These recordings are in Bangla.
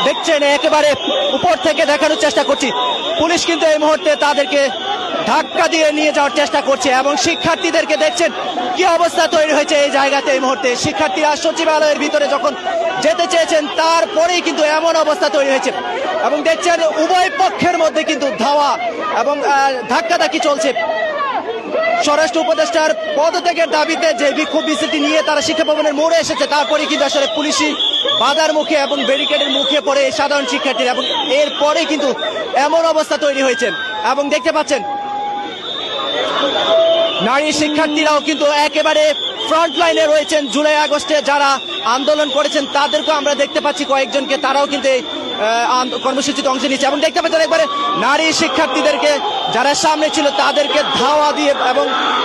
দেখছেন একেবারে উপর থেকে দেখানোর চেষ্টা করছি, পুলিশ কিন্তু এই মুহূর্তে তাদেরকে ধাক্কা দিয়ে নিয়ে যাওয়ার চেষ্টা করছে এবং শিক্ষার্থীদেরকে দেখছেন কি অবস্থা তৈরি হয়েছে এই জায়গাতে। এই মুহূর্তে শিক্ষার্থীরা সচিবালয়ের ভিতরে যখন যেতে চেয়েছেন তারপরেই কিন্তু এমন অবস্থা তৈরি হয়েছে এবং দেখছেন উভয় পক্ষের মধ্যে কিন্তু ধাওয়া এবং ধাক্কাধাক্কি চলছে। স্বরাষ্ট্র উপদেষ্টার পদত্যাগের দাবিতে যে বিক্ষোভ মিছিলটি নিয়ে তারা শিক্ষা ভবনের মোড়ে এসেছে, তারপরে কিন্তু আসলে পুলিশি বাধার মুখে এবং ব্যারিকেডের মুখে পড়ে সাধারণ শিক্ষার্থীরা এবং এরপরে কিন্তু এমন অবস্থা তৈরি হয়েছে। এবং দেখতে পাচ্ছেন নারী শিক্ষার্থীরাও কিন্তু একেবারে ফ্রন্ট লাইনে রয়েছেন। জুলাই আগস্টে যারা আন্দোলন করেছেন তাদেরকেও আমরা দেখতে পাচ্ছি কয়েকজনকে, তারাও কিন্তু কর্মসূচিতে অংশ নিচ্ছে এবং দেখতে পাচ্ছেন একবারে নারী শিক্ষার্থীদেরকে যারা সামনে ছিল তাদেরকে ধাওয়া দিয়ে এবং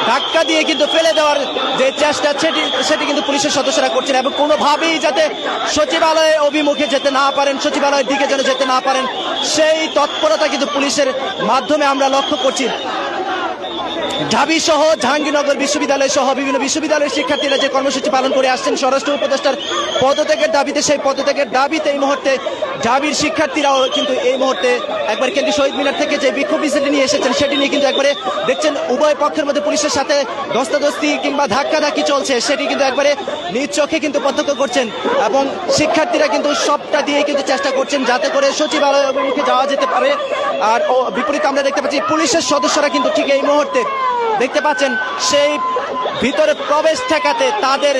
ধাক্কা দিয়ে কিন্তু ফেলে দেওয়ার যে চেষ্টা সেটি কিন্তু পুলিশের সদস্যরা করছেন এবং কোনোভাবেই যাতে সচিবালয়ে অভিমুখে যেতে না পারেন, সচিবালয়ের দিকে যেন যেতে না পারেন সেই তৎপরতা কিন্তু পুলিশের মাধ্যমে আমরা লক্ষ্য করছি। ঢাবি সহ জাহাঙ্গীরনগর বিশ্ববিদ্যালয় সহ বিভিন্ন বিশ্ববিদ্যালয়ের শিক্ষার্থীরা যে কর্মসূচি পালন করে আসছেন স্বরাষ্ট্র উপদেষ্টার পদত্যাগের দাবিতে, সেই পদত্যাগের দাবিতে এই মুহূর্তে ঢাবির শিক্ষার্থীরাও কিন্তু এই মুহূর্তে একবার কেন্দ্রীয় শহীদ মিনার থেকে যে বিক্ষোভ মিছিলটি নিয়ে এসেছেন সেটি নিয়ে কিন্তু একবারে দেখছেন উভয় পক্ষের মধ্যে পুলিশের সাথে ধস্তাধস্তি কিংবা ধাক্কাধাক্কি চলছে, সেটি কিন্তু একবারে নিজ চোখে কিন্তু প্রত্যক্ষ করছেন এবং শিক্ষার্থীরা কিন্তু সবটা দিয়ে কিন্তু চেষ্টা করছেন যাতে করে সচিবালয় অভিমুখে যাওয়া যেতে পারে। আর বিপরীতে আমরা দেখতে পাচ্ছি পুলিশের সদস্যরা কিন্তু ঠিক এই মুহূর্তে দেখতে পাচ্ছেন সেই ভিতরে প্রবেশ ঠেকাতে তাদের